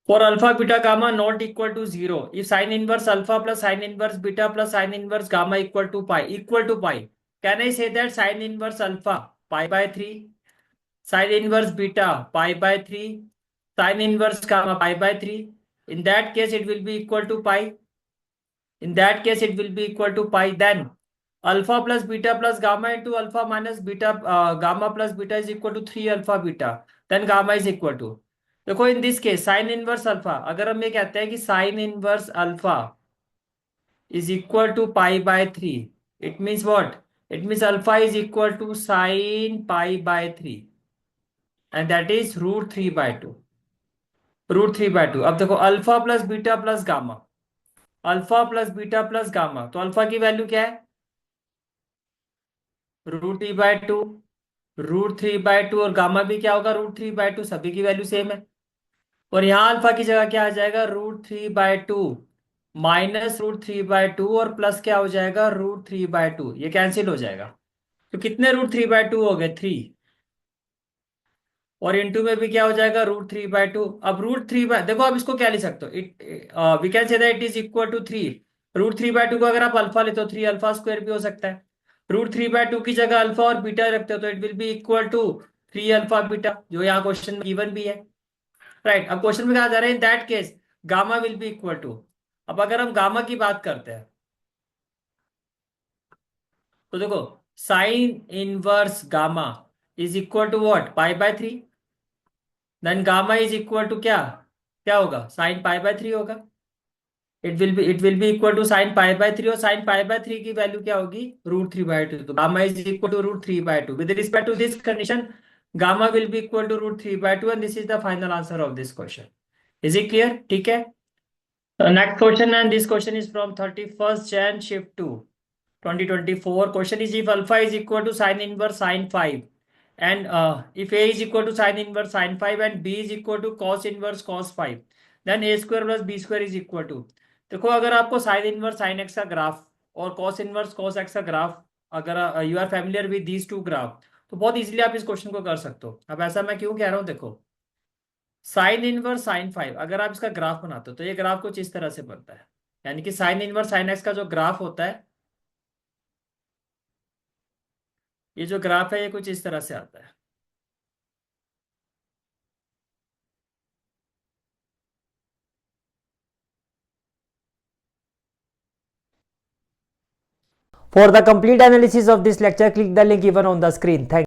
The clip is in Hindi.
For alpha beta gamma not equal to 0, if sin inverse alpha plus sin inverse beta plus sin inverse gamma equal to pi, can I say that sin inverse alpha pi by 3, sin inverse beta pi by 3, sin inverse gamma pi by 3? In that case, it will be equal to pi. In that case, it will be equal to pi. Then alpha plus beta plus gamma into alpha minus beta, gamma plus beta is equal to 3 alpha beta. Then gamma is equal to, देखो in this case sine inverse alpha, अगर हम ये कहते हैं कि sine inverse alpha is equal to pi by 3, it means what? It means alpha is equal to sine pi by 3, and that is root 3/2। Root 3/2। अब देखो alpha plus beta plus gamma, alpha plus beta plus gamma, तो अल्फा की वैल्यू क्या है? रूट 3/2। रूट 3/2 और गामा भी क्या होगा? रूट 3/2, सभी की वैल्यू सेम है। और यहाँ अल्फा की जगह क्या आ जाएगा? रूट 3/2 माइनस रूट 3/2 और प्लस क्या हो जाएगा? रूट 3/2, ये कैंसिल हो जाएगा। तो कितने रूट 3/2 हो गए? 3। और इनटू में भी क्या हो जाएगा? रूट 3/2। अब देखो आप इसको क्या लिख सकते हो? It we can say that it is equal to 3। Root 3/2 को अगर आप अल्फा लेते हो, 3 अल्फा स्क्वायर भी हो सकता है। रूट 3/2 की जगह अल्फा और बीटा रखते हो तो it will be equal to 3 alpha beta, जो यहाँ क्वेश्चन में गिवन भी है। राइट। अब क्वेश्चन में कहा जा रहा है in that case gamma will be equal to. अब अगर हम गामा की बात करते हैं तो देखो sine inverse gamma is equal to what? पाई/3। Then gamma is equal to क्या? क्या होगा? साइन पाई/3 होगा। It will be equal to sine पाई/3, और साइन पाई/3 की वैल्यू क्या होगी? रूट 3/2। तो gamma is equal to root 3/2। With respect to this condition gamma will be equal to root 3/2, and this is the final answer of this question. Is it clear? ठीक है। Next question, and this question is from 31st Jan shift 2 2024. Question is, if alpha is equal to sin inverse sin 5, and if a is equal to sin inverse sin 5 and b is equal to cos inverse cos 5, then a square plus b square is equal to। देखो अगर आपको sin inverse sin x का ग्राफ और cos inverse cos x का ग्राफ, अगर you are familiar with these two graph, तो बहुत इजीली आप इस क्वेश्चन को कर सकते हो। अब ऐसा मैं क्यों कह रहा हूँ? देखो साइन इनवर्स साइन 5 अगर आप इसका ग्राफ बनाते हो तो ये ग्राफ कुछ इस तरह से बनता है। यानी कि साइन इनवर्स साइन एक्स का जो ग्राफ होता है, ये जो ग्राफ है ये कुछ इस तरह से आता है। For the complete analysis of this lecture, click the link given on the screen. Thank you.